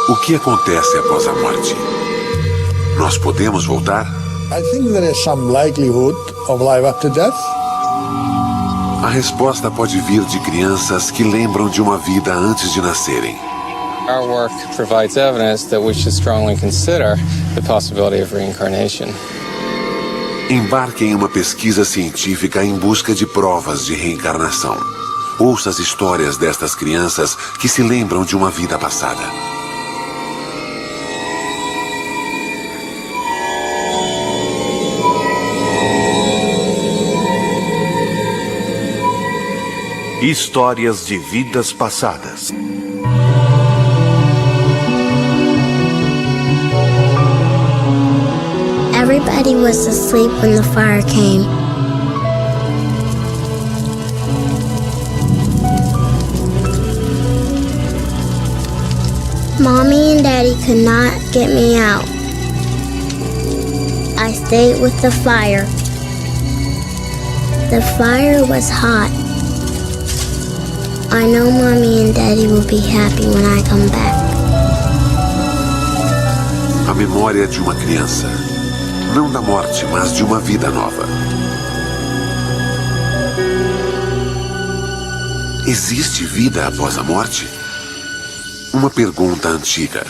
O que acontece após a morte? Nós podemos voltar? I think there is some likelihood of life after death. A resposta pode vir de crianças que lembram de uma vida antes de nascerem. Our work provides evidence that we should strongly consider the possibility of reincarnation. Embarque em uma pesquisa científica em busca de provas de reencarnação. Ouça as histórias destas crianças que se lembram de uma vida passada. Histórias de vidas passadas. Everybody was asleep when the fire came. Mommy and Daddy could not get me out. I stayed with the fire. The fire was hot. I know Mommy and Daddy will be happy when I come back. A memória de uma criança. Não da morte, mas de uma vida nova. Existe vida após a morte? Uma pergunta antiga.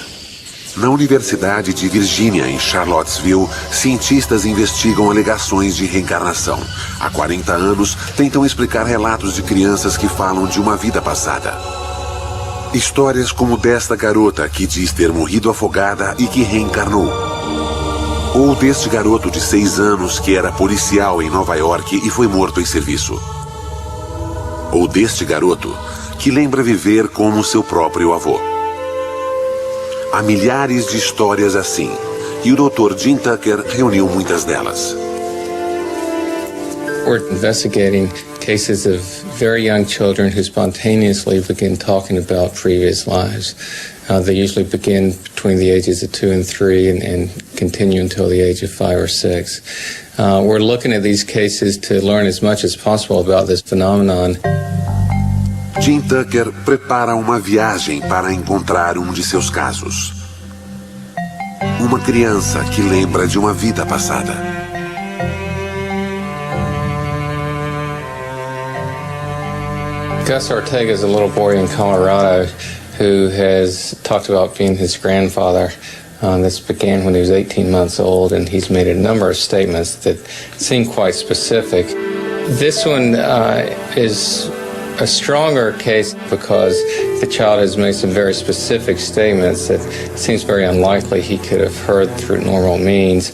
Na Universidade de Virgínia, em Charlottesville, cientistas investigam alegações de reencarnação. Há 40 anos, tentam explicar relatos de crianças que falam de uma vida passada. Histórias como desta garota que diz ter morrido afogada e que reencarnou. Ou deste garoto de 6 anos que era policial em Nova York e foi morto em serviço. Ou deste garoto que lembra viver como seu próprio avô. Há milhares de histórias assim, e o Dr. Jim Tucker reuniu muitas delas. We're investigating cases of very young children who spontaneously begin talking about previous lives. They usually begin between the ages of 2 and 3 and continue until the age of 5 or 6. We're looking at these cases to learn as much as possible about this phenomenon. Jim Tucker prepara uma viagem para encontrar um de seus casos. Uma criança que lembra de uma vida passada. Gus Ortega is a little boy in Colorado who has talked about being his grandfather. This began when he was 18 months old, and he's made a number of statements that seem quite specific. This one is a stronger case because the child has made some very specific statements that it seems very unlikely he could have heard through normal means.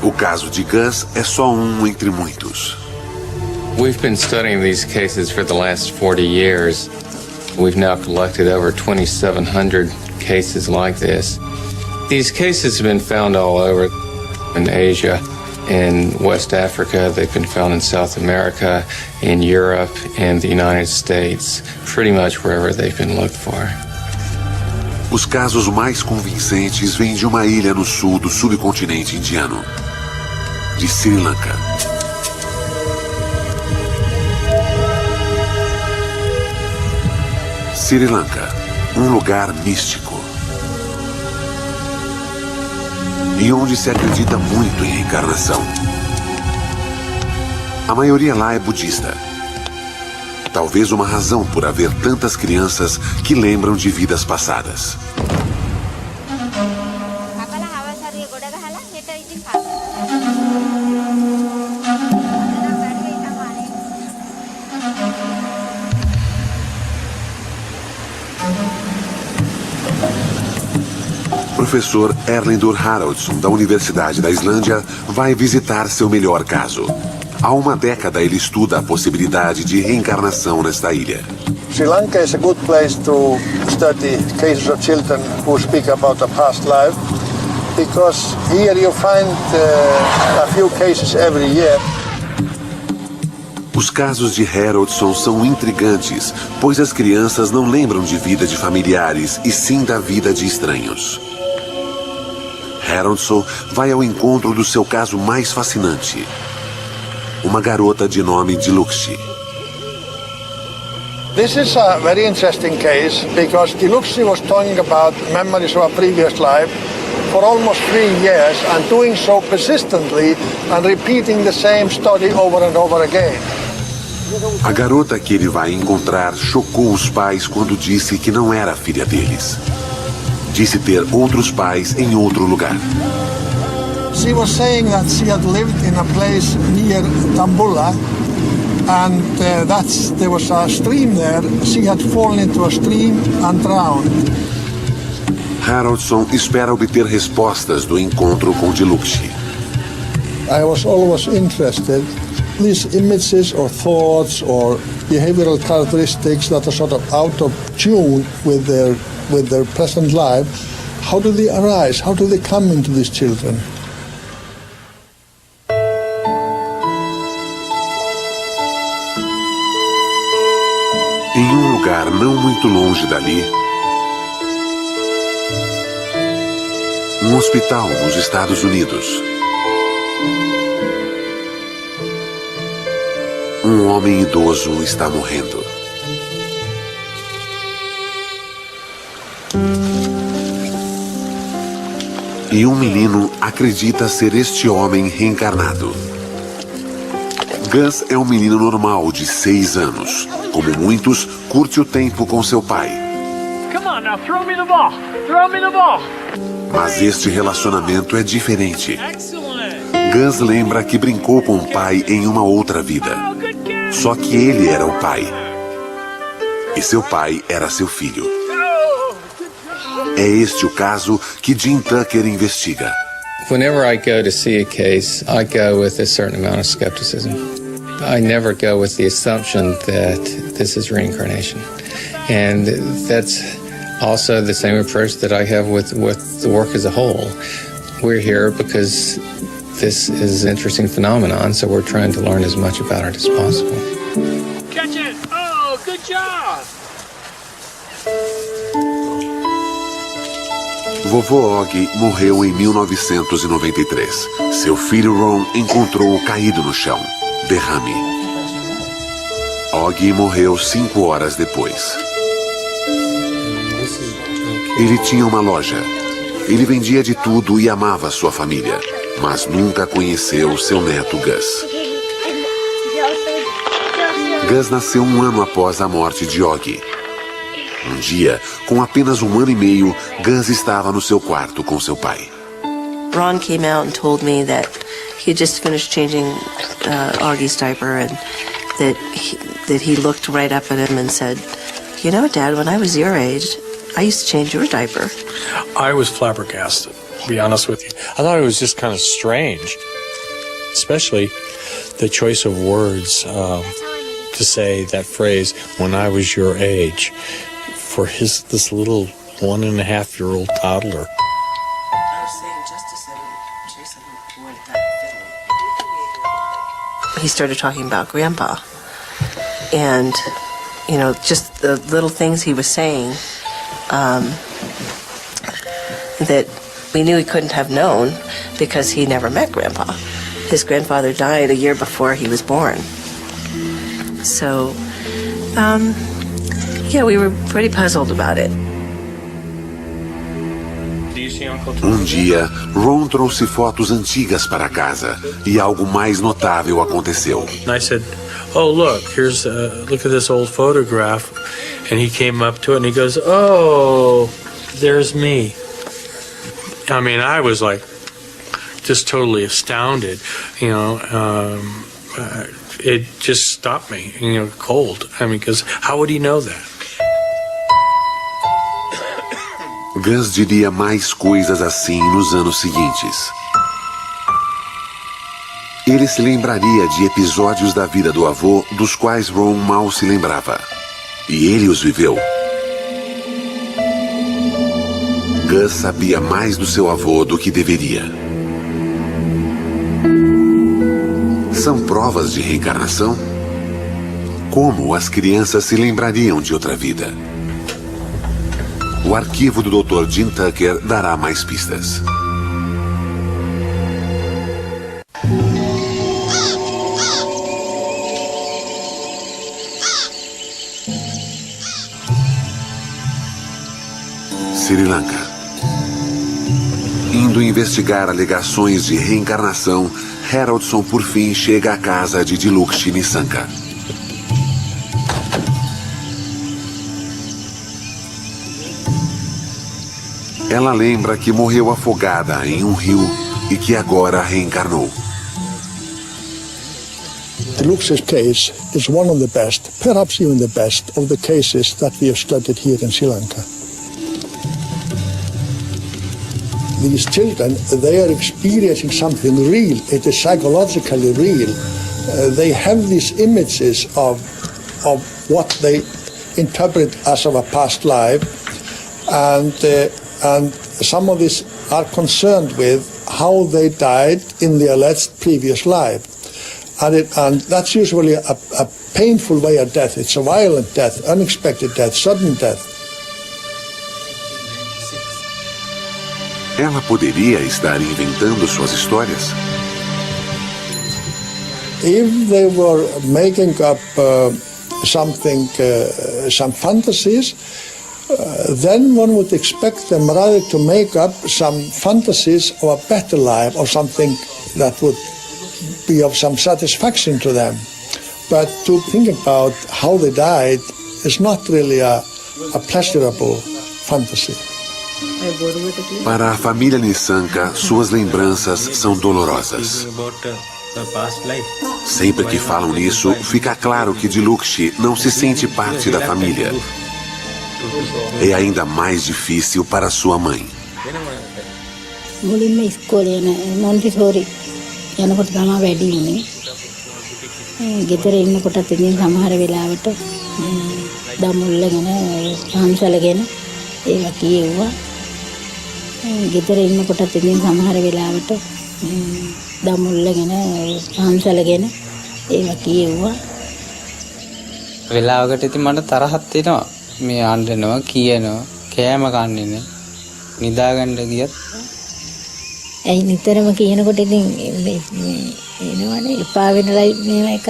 O caso de Gus é só um entre muitos. We've been studying these cases for the last 40 years. We've now collected over 2,700 cases like this. These cases have been found all over in Asia, in West Africa, they've been found in South America, in Europe, and the United States, pretty much wherever they've been looked for. Os casos mais convincentes vêm de uma ilha no sul do subcontinente indiano, de Sri Lanka. Sri Lanka, um lugar místico. E onde se acredita muito em reencarnação. A maioria lá é budista. Talvez uma razão por haver tantas crianças que lembram de vidas passadas. Professor Erlendur Haraldsson, da Universidade da Islândia, vai visitar seu melhor caso. Há uma década ele estuda a possibilidade de reencarnação nesta ilha. Sri Lanka is a good place to study cases of children who speak about a past life, because here you find a few cases every year. Os casos de Haraldsson são intrigantes, pois as crianças não lembram de vida de familiares, e sim da vida de estranhos. Haraldsson vai ao encontro do seu caso mais fascinante. Uma garota de nome Dilukshi. This is a very interesting case because Diluxi was talking about memories of a previous life for almost 3 years and doing so persistently and repeating the same story over and over again. A garota que ele vai encontrar chocou os pais quando disse que não era filha deles. Disse ter outros pais em outro lugar. She was saying that she had lived in a place near Tambula, and there was a stream there. She had fallen into a stream and drowned. Haraldson espera obter respostas do encontro com Diluxi. I was always interested in these images or thoughts or behavioral characteristics that are sort of out of tune with their present life. How do they arise? How do they come into these children? Em um lugar não muito longe dali, um hospital nos Estados Unidos. Um homem idoso está morrendo. E um menino acredita ser este homem reencarnado. Gus é um menino normal de 6 anos. Como muitos, curte o tempo com seu pai. Come on now, throw me the ball. Throw me the ball. Mas este relacionamento é diferente. Excellent. Gus lembra que brincou com o pai em uma outra vida. Só que ele era o pai. E seu pai era seu filho. É este o caso que Jim Tucker investiga. Whenever I go to see a case, I go with a certain amount of skepticism. I never go with the assumption that this is reincarnation. And that's also the same approach that I have with the work as a whole. We're here because this is an interesting phenomenon, so we're trying to learn as much about it as possible. Catch it. Oh, good job. Vovô Og morreu em 1993. Seu filho Ron encontrou-o caído no chão. Derrame. Og morreu 5 horas depois. Ele tinha uma loja. Ele vendia de tudo e amava sua família, mas nunca conheceu seu neto Gus. Gus nasceu 1 ano após a morte de Og. Um dia, com apenas 1 ano e meio, Gus estava no seu quarto com seu pai. Ron came out and told me that he had just finished changing Augie's diaper and that he looked right up at him and said, "You know, Dad, when I was your age, I used to change your diaper." I was flabbergasted, to be honest with you. I thought it was just kind of strange, especially the choice of words to say that phrase, "when I was your age," for this little 1.5-year-old toddler. He started talking about Grandpa, and just the little things he was saying that we knew he couldn't have known because he never met Grandpa. His grandfather died a year before he was born. So, we were pretty puzzled about it. Um dia, Ron trouxe fotos antigas para casa e algo mais notável aconteceu. And I said, "Oh, look at this old photograph." And he came up to it and he goes, "Oh, there's me." I mean, I was like just totally astounded, it just stopped me, cold. I mean, because how would he know that? Gus diria mais coisas assim nos anos seguintes. Ele se lembraria de episódios da vida do avô dos quais Ron mal se lembrava. E ele os viveu. Gus sabia mais do seu avô do que deveria. São provas de reencarnação? Como as crianças se lembrariam de outra vida? O arquivo do Dr. Jim Tucker dará mais pistas. Sri Lanka. Indo investigar alegações de reencarnação, Haroldson por fim chega à casa de Dilukshi Nisanka. Ela lembra que morreu afogada em um rio e que agora reencarnou. Dilukshi's case is one of the best, perhaps even the best, of the cases that we have studied here in Sri Lanka. These children, they are experiencing something real. It is psychologically real. They have these images of what they interpret as of a past life, and some of these are concerned with how they died in the alleged previous life. And that's usually a painful way of death. It's a violent death, unexpected death, sudden death. Ela poderia estar inventando suas histórias? If they were making up some fantasies, then one would expect them rather to make up some fantasies of a better life or something that would be of some satisfaction to them. But to think about how they died is not really a pleasurable fantasy. Para a família Nisanka, suas lembranças são dolorosas. Sempre que falam nisso, fica claro que Dilukshi não se sente parte da família. É ainda mais difícil para sua mãe. යනකොට තමයි වැඩි වුණේ. ගෙදර ඉන්නකොටත් ඉතින් සමහර වෙලාවට දමුල්ලගෙන සංසලගෙන ඒවා කියෙව්වා. ගෙදර ඉන්නකොටත් ඉතින් සමහර වෙලාවට දමුල්ලගෙන සංසලගෙන ඒවා කියෙව්වා. වෙලාවකට ඉතින් මට තරහක් එනවා. මේ අඬනවා කියනවා කෑම කන්නේ නැහැ. නිදාගන්න ගියත් ඇයි නිතරම කියනකොට ඉතින් එනවනේ එපා වෙනලයි මේව එකක්.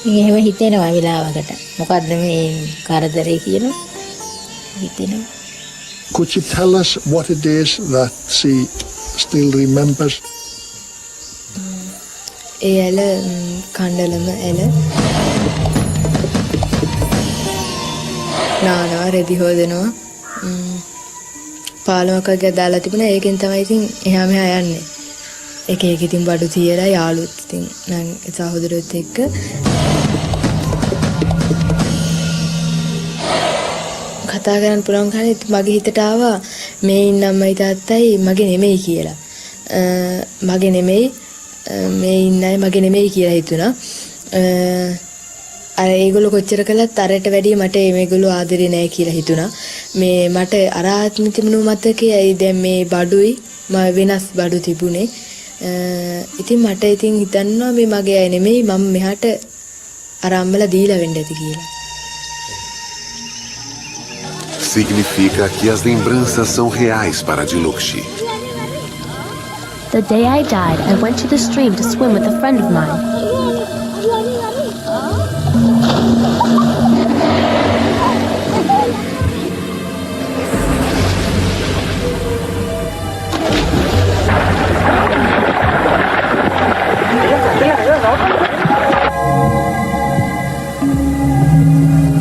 ඉතින් එහෙම හිතෙනවා වෙලාවකට. මොකද්ද මේ කරදරේ කියන හිතෙනවා. Could you tell us what it is that she still remembers? එල කණ්ඩලම එල නානවා රෙදි හොදනවා පාලමක් වගේ දාලා තිබුණා. ඒකෙන් තමයි ඉතින් එහා මෙහා යන්නේ. එක එක ඉතින් බඩු තියලා යාළුවොත් ඉතින් නම් සහෝදරයොත් එක්ක කතා කරන්න පුළුවන් කන්නේ මගේ හිතට ආවා මේ ඉන්න අම්මයි තාත්තයි මගේ නෙමෙයි කියලා. මගේ නෙමෙයි මේ ඉන්නයි මගේ නෙමෙයි කියලා හිතුණා. අර ඒගොල්ලෝ කොච්චර කළත් අරට වැඩිය මට මේගොල්ලෝ ආදරේ නැහැ කියලා හිතුණා. මේ මට අර ආත්ම තිබුණු මතකයයි දැන් මේ බඩුයි වෙනස් බඩු තිබුණේ. ඉතින් මට ඉතින් හිතන්නවා මේ මගේ අය නෙමෙයි මම මෙහාට අර අම්මලා දීලා වෙන්න ඇති කියලා. Significa que as lembranças são reais para Dilukshi. The day I died, I went to the stream to swim with a friend of mine.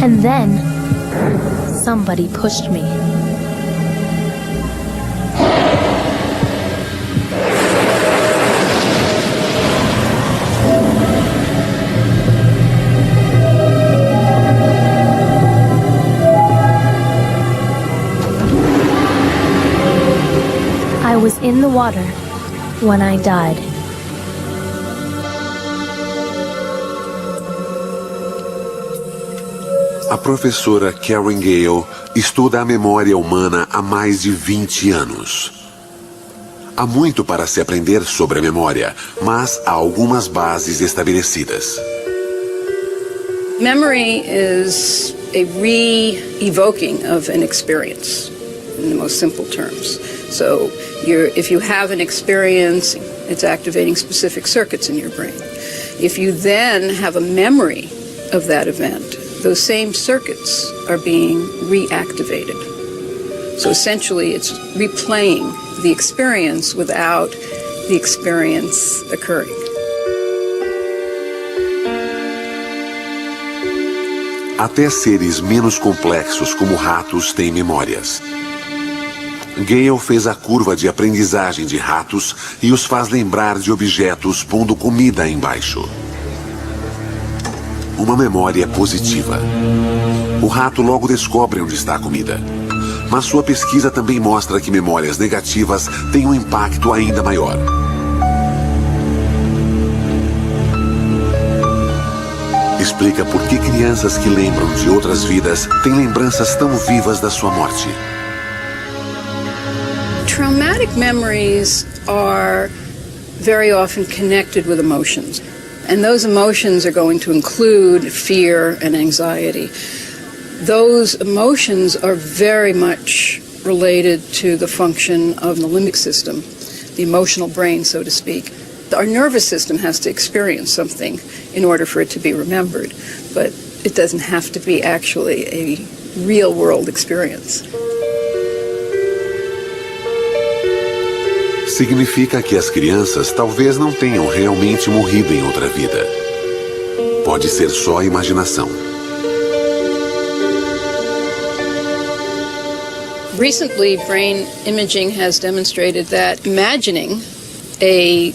And then, somebody pushed me. I was in the water when I died. A professora Karen Gale estuda a memória humana há mais de 20 anos. Há muito para se aprender sobre a memória, mas há algumas bases estabelecidas. Memory is a re-evoking of an experience, in the most simple terms. So if you have an experience, it's activating specific circuits in your brain. If you then have a memory of that event, those same circuits are being reactivated. So essentially, it's replaying the experience without the experience occurring. Até seres menos complexos como ratos têm memórias. Gale fez a curva de aprendizagem de ratos e os faz lembrar de objetos pondo comida embaixo. Uma memória positiva. O rato logo descobre onde está a comida. Mas sua pesquisa também mostra que memórias negativas têm um impacto ainda maior. Explica por que crianças que lembram de outras vidas têm lembranças tão vivas da sua morte. Traumatic memories are very often connected with emotions. And those emotions are going to include fear and anxiety. Those emotions are very much related to the function of the limbic system, the emotional brain, so to speak. Our nervous system has to experience something in order for it to be remembered, but it doesn't have to be actually a real-world experience. Significa que as crianças talvez não tenham realmente morrido em outra vida. Pode ser só imaginação. Recently, brain imaging has demonstrated that imagining a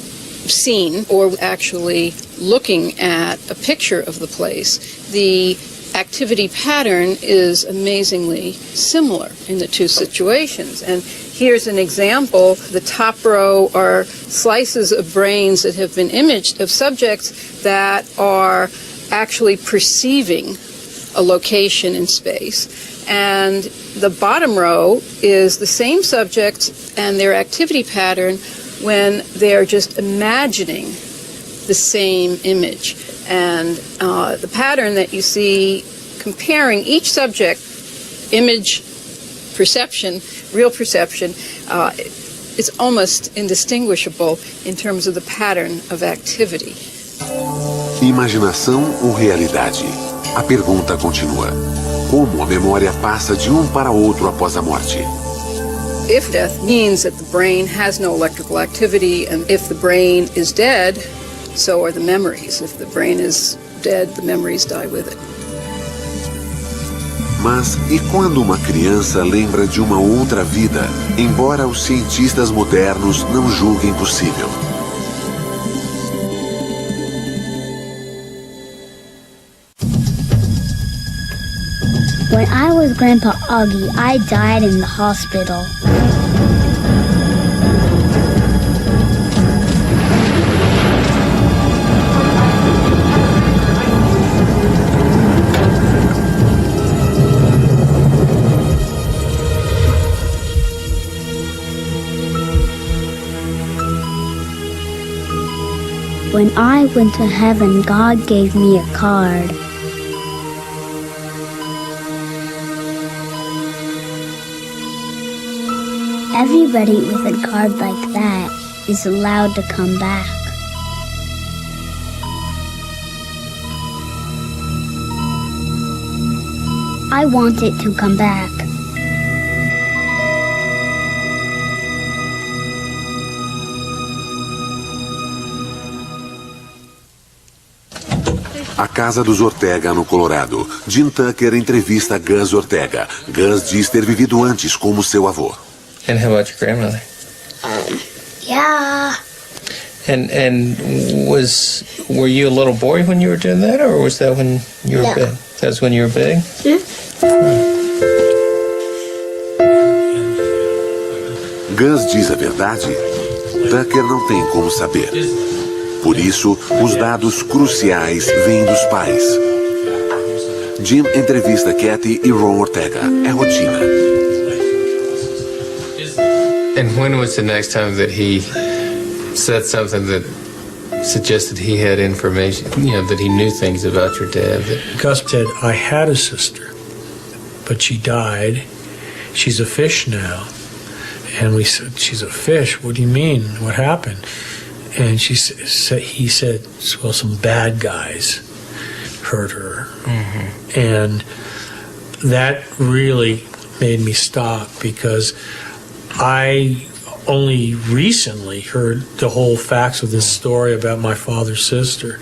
scene or actually looking at a picture of the place, the activity pattern is amazingly similar in the two situations. And here's an example. The top row are slices of brains that have been imaged of subjects that are actually perceiving a location in space. And the bottom row is the same subjects and their activity pattern when they're just imagining the same image. And the pattern that you see comparing each subject, image, perception, real perception, is almost indistinguishable in terms of the pattern of activity. Imaginação ou realidade? A pergunta continua. Como a memória passa de um para outro após a morte? If death means that the brain has no electrical activity, and if the brain is dead, so are the memories. If the brain is dead, the memories die with it. Mas e quando uma criança lembra de uma outra vida, embora os cientistas modernos não julguem possível? When I was Grandpa Augie, I died in the hospital. When I went to heaven, God gave me a card. Everybody with a card like that is allowed to come back. I want it to come back. A casa dos Ortega, no Colorado. Jim Tucker entrevista Gus Ortega. Gus diz ter vivido antes como seu avô. And how about your grandmother? Yeah. And were you a little boy when you were doing that, or was that when you were big? That was when you were big? Gus diz a verdade? Tucker não tem como saber. Por isso, os dados cruciais vêm dos pais. Jim entrevista Kathy e Ron Ortega. É rotina. And when was the next time that he said something that suggested he had information, that he knew things about your dad? Gus said, I had a sister, but she died. She's a fish now. And we said, she's a fish? What do you mean? What happened? And he said, well, some bad guys hurt her. Mm-hmm. And that really made me stop, because I only recently heard the whole facts of this story about my father's sister,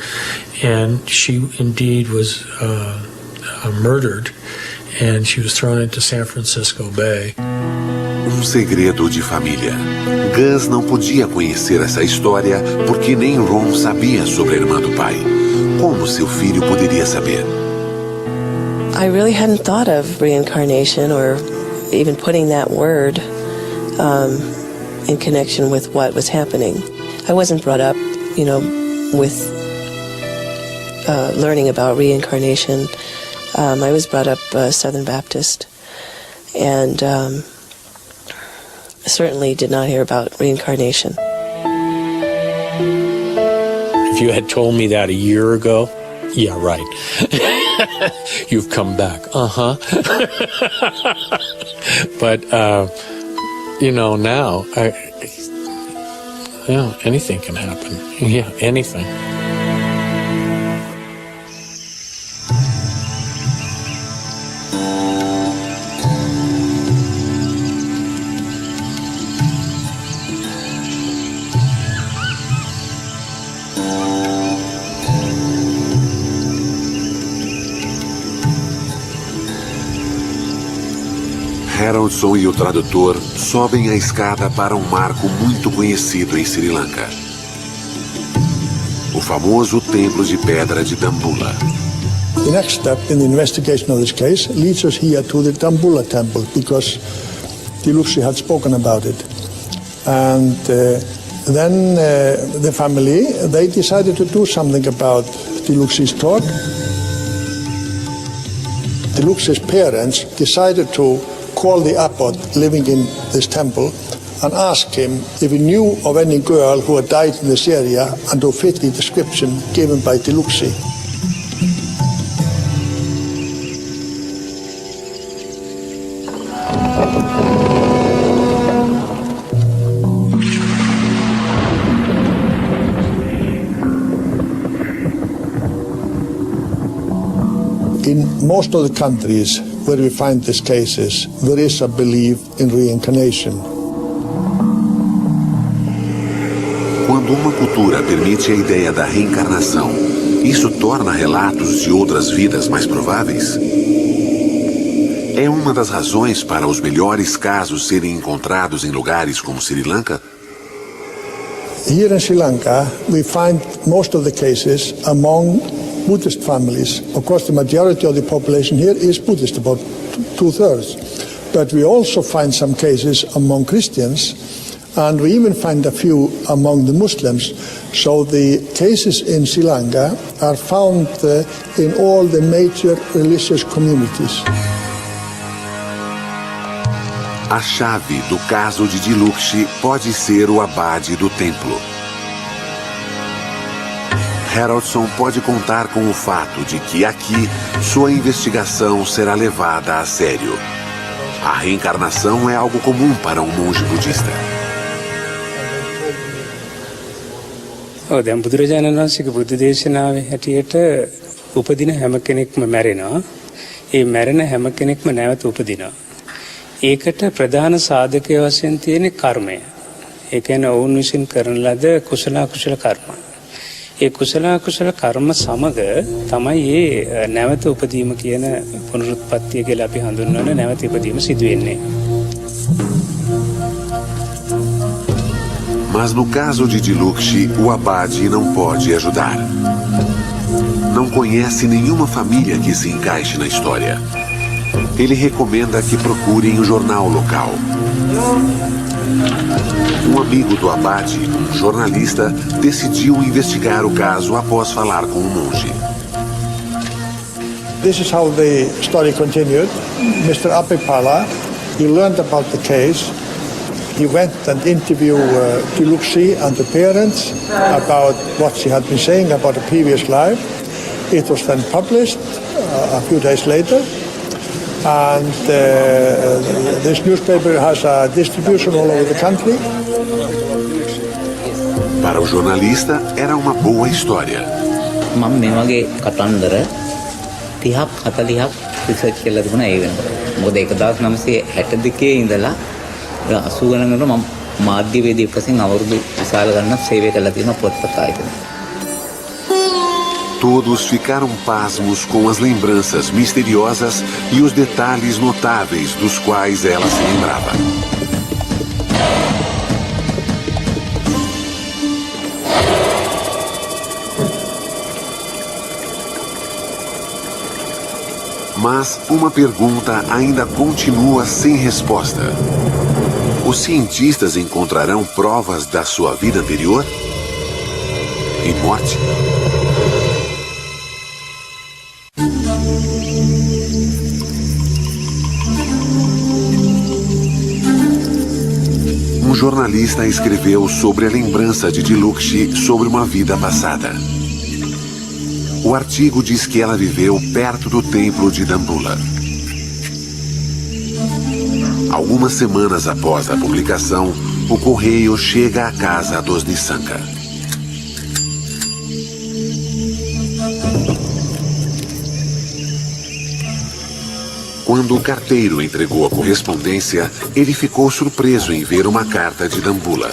and she indeed was murdered, and she was thrown into San Francisco Bay. Segredo de família. Gus não podia conhecer essa história porque nem Ron sabia sobre a irmã do pai. Como seu filho poderia saber? I really hadn't thought of reincarnation or even putting that word in connection with what was happening. I wasn't brought up, with learning about reincarnation. I was brought up Southern Baptist, and certainly did not hear about reincarnation. If you had told me that a year ago, yeah, right. You've come back. But, now, anything can happen. Yeah, anything. Haroldson e o tradutor sobem a escada para um marco muito conhecido em Sri Lanka. O famoso templo de pedra de Dambulla. The next step in the investigation of this case leads us here to the Dambulla temple, because Diluxi had spoken about it. And then the family, they decided to do something about Diluxi's talk. Diluxi's parents decided to call the abbot living in this temple and ask him if he knew of any girl who had died in this area and who fit the description given by Diluxi. In most of the countries where we find these cases, there is a belief in reincarnation. Quando uma cultura permite a ideia da reencarnação, isso torna relatos de outras vidas mais prováveis? É uma das razões para os melhores casos serem encontrados em lugares como Sri Lanka? Here in Sri Lanka, we find most of the cases among Buddhist families. Of course, the majority of the population here is Buddhist, about 2/3. But we also find some cases among Christians, and we even find a few among the Muslims. So the cases in Sri Lanka are found in all the major religious communities. A chave do caso de Diluxi pode ser o abade do templo. Haroldson pode contar com o fato de que aqui sua investigação será levada a sério. A reencarnação é algo comum para um monge budista. දැන් බුදුරජාණන් වහන්සේගේ බුද්ධ දේශනාවේ හැටියට උපදින හැම කෙනෙක්ම මැරෙනවා. ඒ මැරෙන හැම කෙනෙක්ම නැවත උපදිනවා. ඒකට ප්‍රධාන සාධකය වශයෙන් තියෙන කර්මය. ඒ කියන්නේ ඔවුන් විසින් කරන ලද කුසල අකුසල කර්ම. ඒ කුසල අකුසල කර්ම සමග තමයි මේ නැවත උපදීම කියන පුනරුත්පත්තිය කියලා අපි හඳුන්වන නැවත ඉපදීම සිදු වෙන්නේ. Mas no caso de Diluxi, o abade não pode ajudar. Não conhece nenhuma família que se encaixe na história. Ele recomenda que procurem o jornal local. Um amigo do abade, um jornalista, decidiu investigar o caso após falar com o monge. This is how the story continued. Mr. Apipala, he learned about the case. He went and interviewed Diluxi and the parents about what she had been saying about a previous life. It was then published a few days later. And this newspaper has a distribution all over the country. Para o jornalista, era uma boa história. මම මේ වගේ කතන්දර 30ක් 40ක් රිසර්ච් කරලා තිබුණා ඒ වෙනකොට. මොකද 1962 ඉඳලා 80 ගණන් වල මම මාධ්‍යවේදියෙක් වශයෙන් අවුරුදු විශාල ගණනක් සේවය කළා තියෙනවා පොත්පත් ආයතනයේ. Todos ficaram pasmos com as lembranças misteriosas e os detalhes notáveis dos quais ela se lembrava. Mas uma pergunta ainda continua sem resposta. Os cientistas encontrarão provas da sua vida anterior e morte? Um jornalista escreveu sobre a lembrança de Diluxi sobre uma vida passada. O artigo diz que ela viveu perto do templo de Dambulla. Algumas semanas após a publicação, o correio chega à casa dos Nissanka. Quando o carteiro entregou a correspondência, ele ficou surpreso em ver uma carta de Dambulla.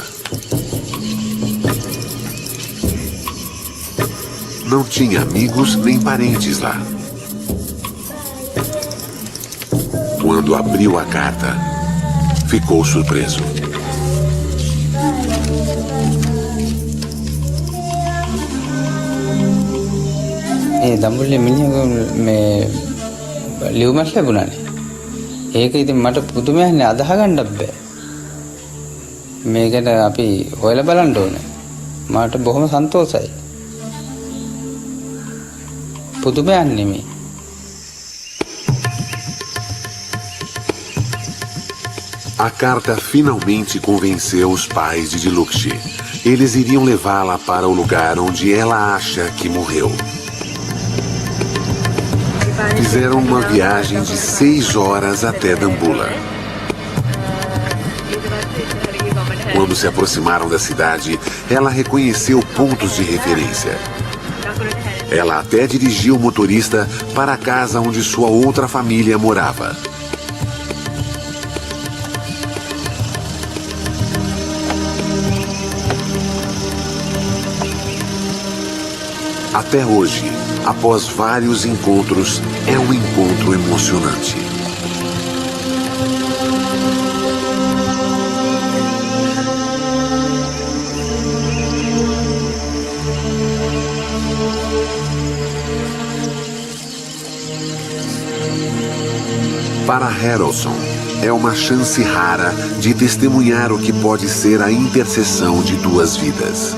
Não tinha amigos nem parentes lá. Quando abriu a carta, ficou surpreso. දඹුල්ලේ මිනිහා මේ ලියුමක් ලැබුණානේ. ඒක ඉතින් මට පුදුමයක්නේ අදහ ගන්නත් බෑ. මේකට අපි හොයලා බලන්න ඕනේ. මට බොහොම සන්තෝෂයි. පුදුමයක් නෙමෙයි. A carta finalmente convenceu os pais de Diluxi. Eles iriam levá-la para o lugar onde ela acha que morreu. Fizeram uma viagem de 6 horas até Dambulla. Quando se aproximaram da cidade, ela reconheceu pontos de referência. Ela até dirigiu o motorista para a casa onde sua outra família morava. Até hoje, após vários encontros, é um encontro emocionante. Para Harrelson, é uma chance rara de testemunhar o que pode ser a intercessão de duas vidas.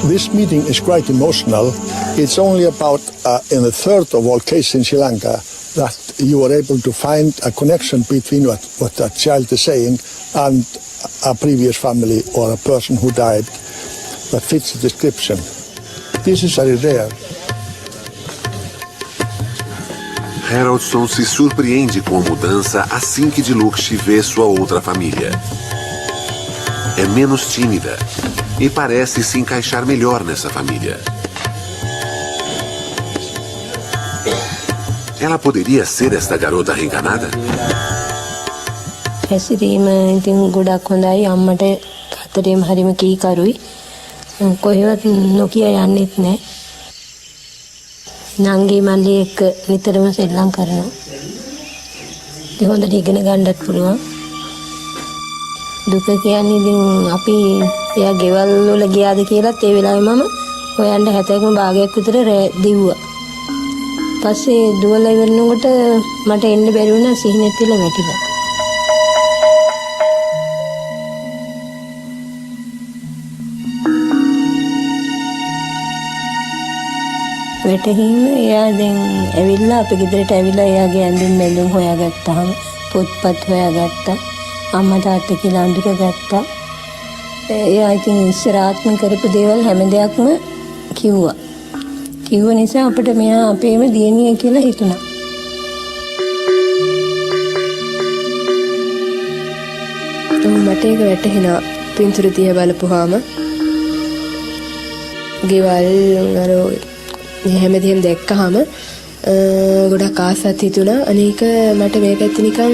This meeting is quite emotional. It's only about in a third of all cases in Sri Lanka that you are able to find a connection between what that child is saying and a previous family or a person who died that fits the description. This is very rare. Harrelson se surpreende com a mudança assim que Diluxi vê sua outra família. É menos tímida e parece se encaixar melhor nessa família. Ela poderia ser esta garota reencarnada? හැසිරීම ඉතින් ගොඩක් හොඳයි. අම්මට අතරේම හරිම කීකරුයි. කොහෙවත් නොකිය යන්නෙත් නැහැ. නංගි මල්ලි එක්ක නිතරම සෙල්ලම් කරනවා. ඒ හොඳට ඉගෙන ගන්නත් පුළුවන්. දුක කියන්නේ ඉතින් අපි එයා ගෙවල් වල ගියාද කියලාත් ඒ වෙලාවේ මම හොයන්න 70ක භාගයක් විතර දිව්වා. පස්සේ දුවලා ඉවරනකොට මට එන්න බැරි වුණා සිහිනෙත් තියලා වැටිලා. වැටහිම එයා දැන් ඇවිල්ලා අපේ ගෙදරට ඇවිල්ලා එයාගේ ඇඳුම් බැඳුම් හොයාගත්තාම පොත්පත් හොයාගත්තා. අම්මා තාත්තා කියලා අඳුරගත්තා. එයා ඉතින් ඉස්සර ආත්ම කරපු දේවල් හැම දෙයක්ම කිව්වා. කිව්ව නිසා අපිට මෙයා අපේම දියණිය කියලා හිතුණා. මට ඒක වැටහෙනවා පින්තූර දිහා බලපුවාම ගෙවල් අර හැමදේම දැක්කහම ගොඩක් ආසත් හිතුණා. අනේක මට මේක ඇත්ත නිකන්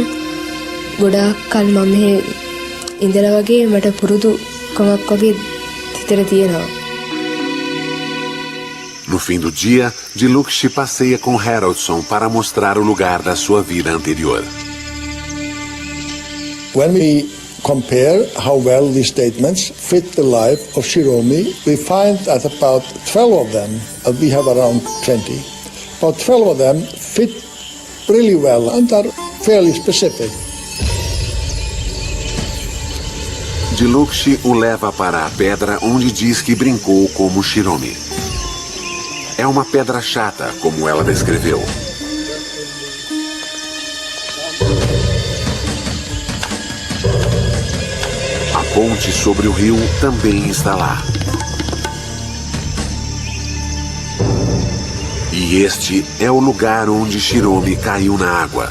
ගොඩාක් කල් මම මෙහෙ ඉඳලා වගේ මට පුරුදුකමක් වගේ හිතට තියෙනවා. No fim do dia, Diluxi passeia com Haroldson para mostrar o lugar da sua vida anterior. When we compare how well these statements fit the life of Shiromi, we find that about 12 of them, we have around 20, about 12 of them fit really well and are fairly specific. Diluxi o leva para a pedra onde diz que brincou como Shiromi. É uma pedra chata, como ela descreveu. A ponte sobre o rio também está lá. E este é o lugar onde Shiromi caiu na água.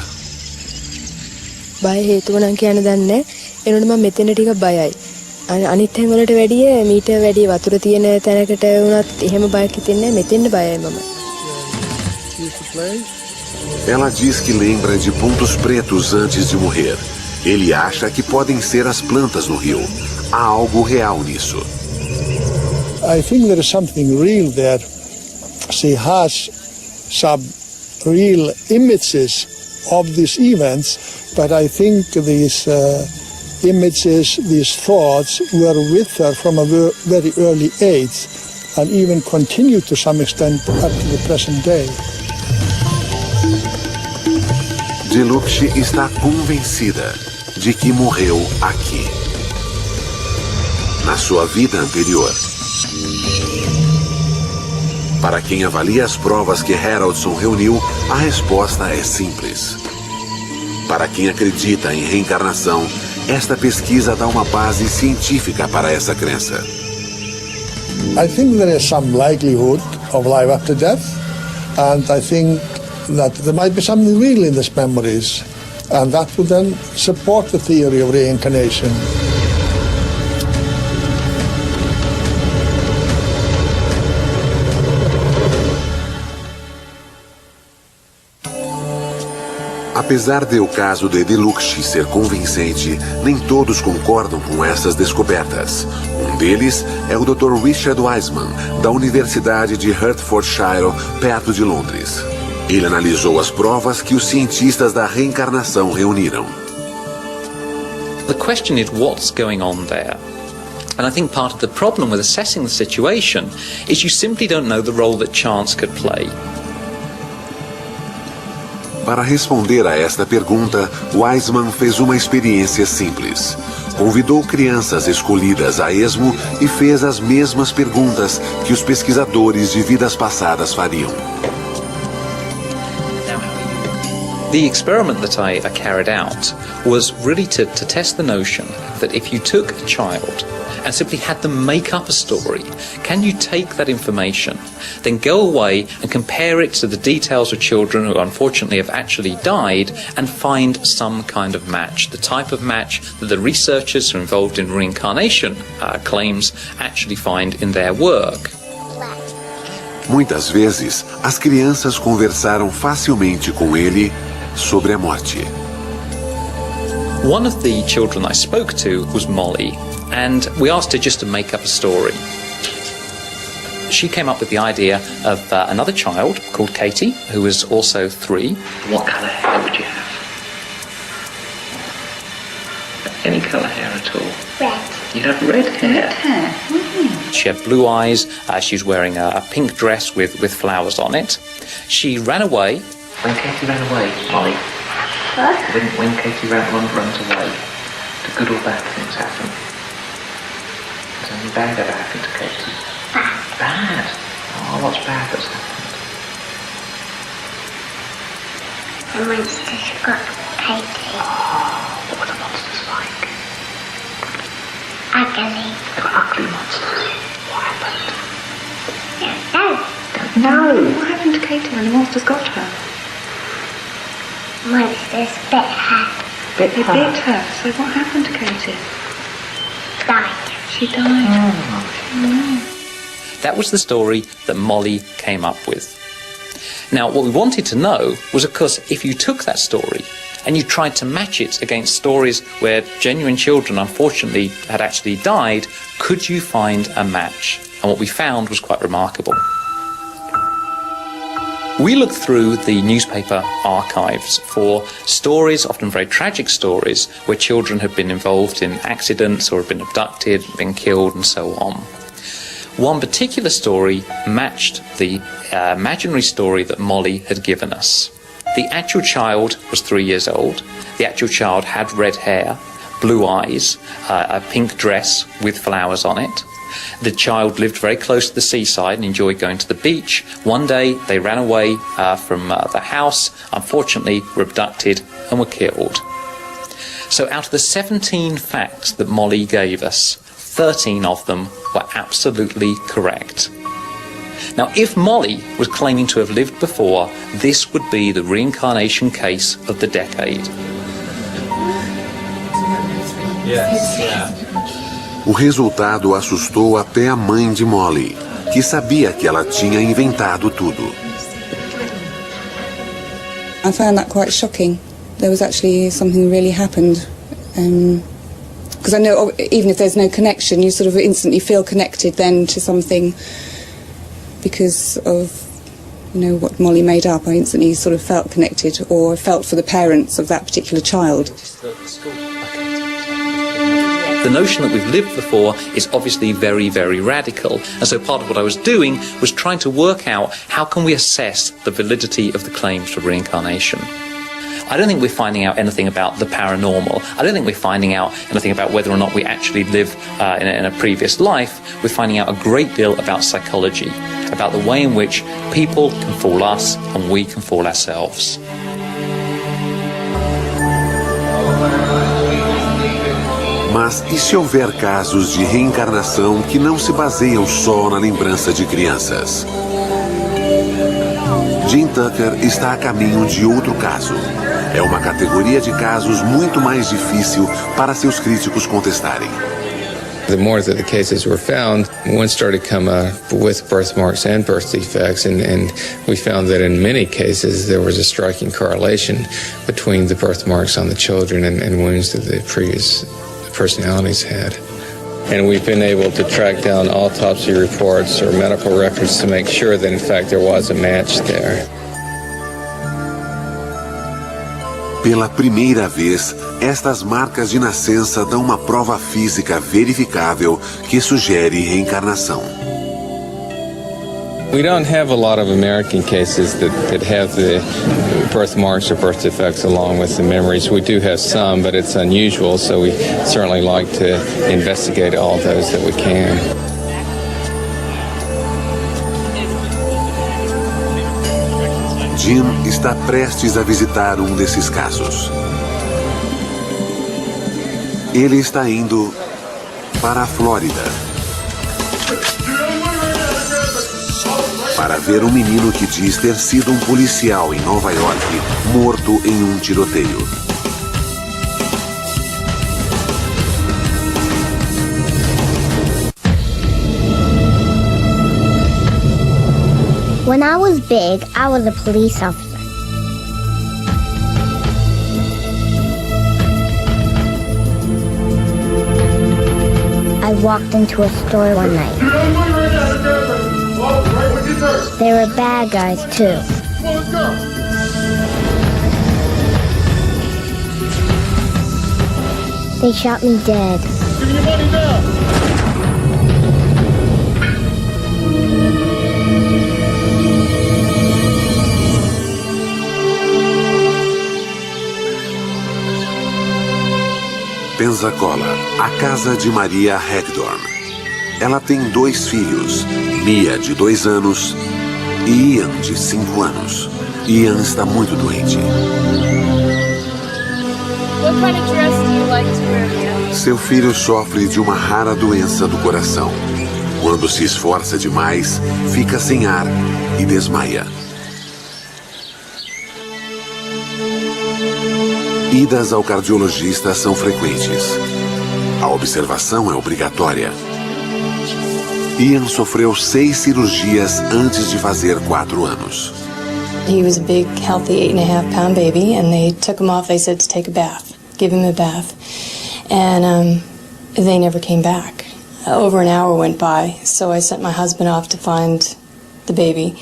බය හේතුව නම් කියන්න දන්නේ. එනකොට මම මෙතන ටික බයයි. අනිත් තැන් වලට වැඩිය මීට වැඩි වතුර තියෙන තැනකට වුණත් එහෙම බයක් හිතෙන්නේ නැහැ. මෙතෙන්ද බයයි මම. Ela diz que lembra de pontos pretos antes de morrer. Ele acha que podem ser as plantas no rio. Há algo real nisso. I think there is something real there. She has some real images of these events, but I think these images, these thoughts were with her from a very early age and even continue to some extent up to the present day. Diluxi está convencida de que morreu aqui, na sua vida anterior. Para quem avalia as provas que Haroldson reuniu, a resposta é simples. Para quem acredita em reencarnação, esta pesquisa dá uma base científica para essa crença. I think there is some likelihood of life after death, and I think that there might be something real in these memories, and that would then support the theory of reincarnation. Apesar de o caso de Diluxi ser convincente, nem todos concordam com essas descobertas. Um deles é o Dr. Richard Wiseman, da Universidade de Hertfordshire, perto de Londres. Ele analisou as provas que os cientistas da reencarnação reuniram. The question is what's going on there? And I think part of the problem with assessing the situation is you simply don't know the role that chance could play. Para responder a esta pergunta, Wiseman fez uma experiência simples. Convidou crianças escolhidas a esmo e fez as mesmas perguntas que os pesquisadores de vidas passadas fariam. The experiment that I carried out was really to test the notion that if you took a child and simply had them make up a story, can you take that information, then go away and compare it to the details of children who unfortunately have actually died and find some kind of match, the type of match that the researchers who are involved in reincarnation claims actually find in their work. Muitas vezes, as crianças conversaram facilmente com ele sobre a morte. One of the children I spoke to was Molly, and we asked her just to make up a story. She came up with the idea of another child called Katie, who was also 3. What colour hair would you have? Any colour hair at all? Red. You'd have red hair? Red hair. Mm. She had blue eyes, she was wearing a pink dress with flowers on it. She ran away. When Katie ran away, Molly? What? When Katie runs away, do good or bad things happen? Has anything bad ever happened to Katie? Bad. Bad? Oh, what's bad that's happened? The monsters got Katie. Oh, what were the monsters like? Ugly. They were ugly monsters. What happened? No. No. What happened to Katie when the monsters got her? Monsters bit her. They Ah. bit her. So what happened to Katie? Died. She died. That was the story that Molly came up with. Now, what we wanted to know was, of course, if you took that story and you tried to match it against stories where genuine children, unfortunately, had actually died, could you find a match? And what we found was quite remarkable. We looked through the newspaper archives for stories, often very tragic stories, where children had been involved in accidents or had been abducted, been killed, and so on. One particular story matched the imaginary story that Molly had given us. The actual child was 3 years old. The actual child had red hair, blue eyes, a pink dress with flowers on it. The child lived very close to the seaside and enjoyed going to the beach. One day they ran away from the house, unfortunately were abducted and were killed. So out of the 17 facts that Molly gave us, 13 of them were absolutely correct. Now, if Molly was claiming to have lived before, this would be the reincarnation case of the decade. O resultado assustou até a mãe de Molly, que sabia que ela tinha inventado tudo. I found that quite shocking. There was actually something really happened. Because I know even if there's no connection, you sort of instantly feel connected then to something because of, you know, what Molly made up. I instantly sort of felt connected, or felt for the parents of that particular child. The notion that we've lived before is obviously very, very radical. And so part of what I was doing was trying to work out how can we assess the validity of the claims for reincarnation. I don't think we're finding out anything about the paranormal. I don't think we're finding out anything about whether or not we actually live in a previous life. We're finding out a great deal about psychology, about the way in which people can fool us and we can fool ourselves. Mas e se houver casos de reencarnação que não se baseiam só na lembrança de crianças? Jim Tucker está a caminho de outro caso. É uma categoria de casos muito mais difícil para seus críticos contestarem. The more that the cases were found, one started to come with birthmarks and birth defects, and we found that in many cases there was a striking correlation between the birthmarks on the children and wounds that the previous personalities had. And we've been able to track down autopsy reports or medical records to make sure that in fact there was a match there. Pela primeira vez, estas marcas de nascença dão uma prova física verificável que sugere reencarnação. We don't have a lot of American cases that have the birthmarks or birth defects along with the memories. We do have some, but it's unusual, so we certainly like to investigate all those that we can. Jim está prestes a visitar um desses casos. Ele está indo para a Flórida para ver um menino que diz ter sido um policial em Nova York morto em um tiroteio. When I was big, I was a police officer. I walked into a store one night. They were bad guys, too. They shot me dead. Give me your money now! Pensacola, a casa de Maria Hagdorn. Ela tem 2 filhos, Mia, de 2 anos, e Ian, de 5 anos. Ian está muito doente. What kind of dress do you like to wear, Mia? Seu filho sofre de uma rara doença do coração. Quando se esforça demais, fica sem ar e desmaia. Idas ao cardiologista são frequentes. A observação é obrigatória. Ian sofreu 6 cirurgias antes de fazer 4 anos. He was a big, healthy 8.5-pound baby, and they took him off. They said to take a bath, give him a bath. And they never came back. Over an hour went by, so I sent my husband off to find the baby.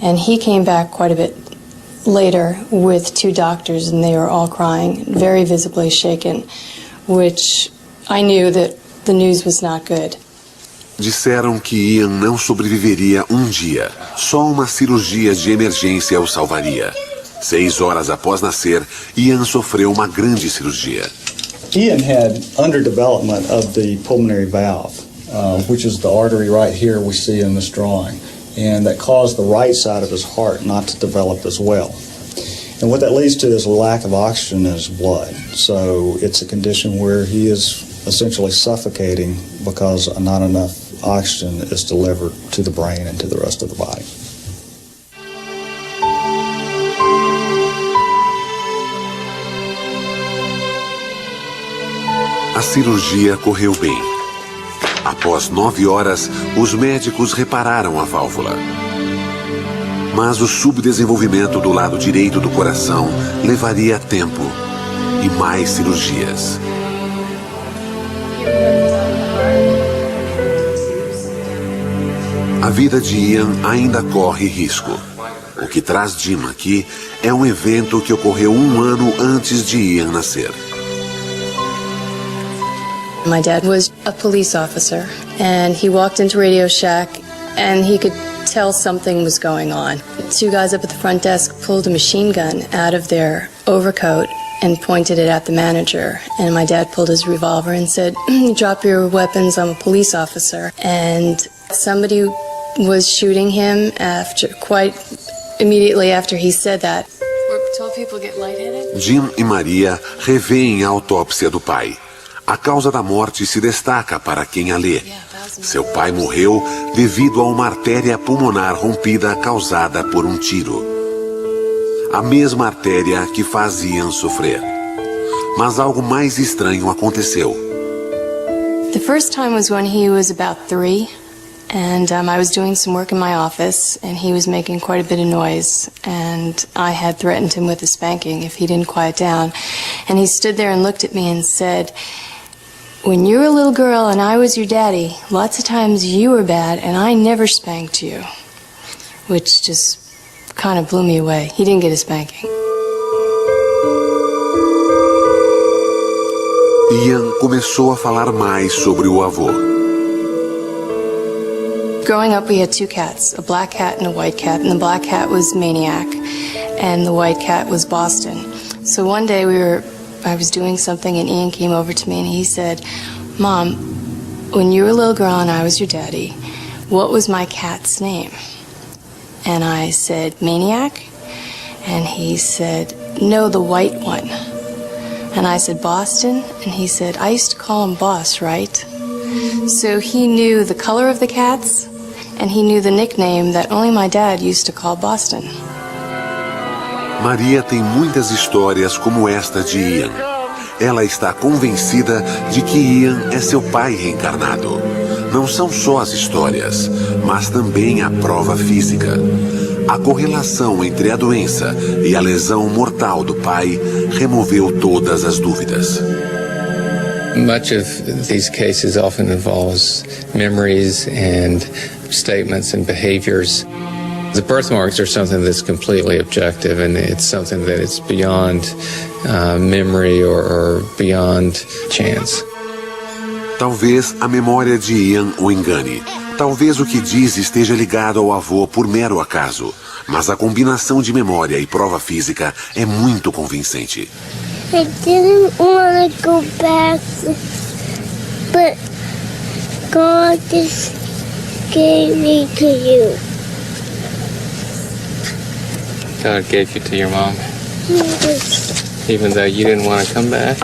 And he came back quite a bit later with 2 doctors, and they were all crying, very visibly shaken, which I knew that the news was not good. Disseram que Ian não sobreviveria um dia. Só uma cirurgia de emergência o salvaria. 6 horas após nascer, Ian sofreu uma grande cirurgia. Ian had underdevelopment of the pulmonary valve, which is the artery right here we see in this drawing, and that caused the right side of his heart not to develop as well. And what that leads to is a lack of oxygen in his blood. So it's a condition where he is essentially suffocating because not enough oxygen is delivered to the brain and to the rest of the body. A cirurgia correu bem. Após 9 horas, os médicos repararam a válvula. Mas o subdesenvolvimento do lado direito do coração levaria tempo e mais cirurgias. A vida de Ian ainda corre risco. O que traz Jim aqui é um evento que ocorreu 1 ano antes de Ian nascer. My dad was a police officer, and he walked into Radio Shack, and he could tell something was going on. 2 guys up at the front desk pulled a machine gun out of their overcoat and pointed it at the manager. And my dad pulled his revolver and said, "Drop your weapons, I'm a police officer." And somebody was shooting him quite immediately after he said that. Were 12 people get lightheaded? Jim e Maria revêem a autópsia do pai. A causa da morte se destaca para quem a lê. Seu pai morreu devido a uma artéria pulmonar rompida causada por um tiro. A mesma artéria que faz Ian sofrer. Mas algo mais estranho aconteceu. The first time was when he was about 3, and I was doing some work in my office, and he was making quite a bit of noise, and I had threatened him with a spanking if he didn't quiet down. And he stood there and looked at me and said, "When you were a little girl and I was your daddy, lots of times you were bad and I never spanked you." Which just kind of blew me away. He didn't get a spanking. Ian começou a falar mais sobre o avô. Growing up, we had 2 cats, a black cat and a white cat, and the black cat was Maniac, and the white cat was Boston. So one day I was doing something, and Ian came over to me and he said, "Mom, when you were a little girl and I was your daddy, what was my cat's name?" And I said, "Maniac?" And he said, "No, the white one." And I said, "Boston?" And he said, "I used to call him Boss, right?" So he knew the color of the cats, and he knew the nickname that only my dad used to call Boston. Maria tem muitas histórias como esta de Ian. Ela está convencida de que Ian é seu pai reencarnado. Não são só as histórias, mas também a prova física. A correlação entre a doença e a lesão mortal do pai removeu todas as dúvidas. Much of these cases often involves memories and statements and behaviors. The birthmarks are something that's completely objective, and it's something that is beyond memory or beyond chance. Talvez a memória de Ian o engane. Talvez o que diz esteja ligado ao avô por mero acaso. Mas a combinação de memória e prova física é muito convincente. I didn't want to go back, but God just gave me to you. God gave you to your mom, Yes. even though you didn't want to come back?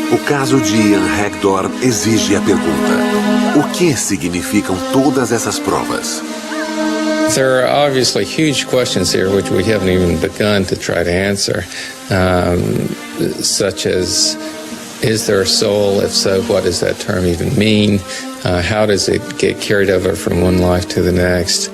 O caso de Ian Hagdorn exige a pergunta: o que significam todas essas provas? There are obviously huge questions here which we haven't even begun to try to answer, such as, is there a soul? If so, what does that term even mean? How does it get carried over from one life to the next?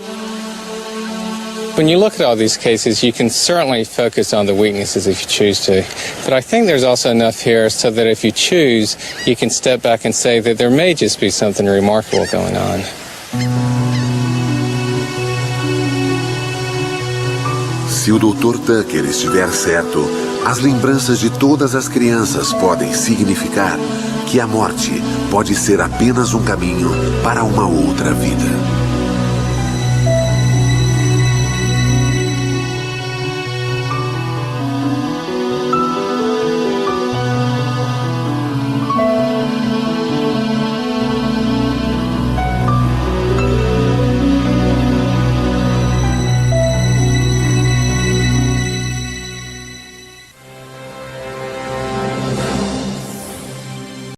When you look at all these cases, you can certainly focus on the weaknesses if you choose to. But I think there's also enough here so that if you choose, you can step back and say that there may just be something remarkable going on. Se o Dr. Tucker estiver certo, as lembranças de todas as crianças podem significar que a morte pode ser apenas um caminho para uma outra vida.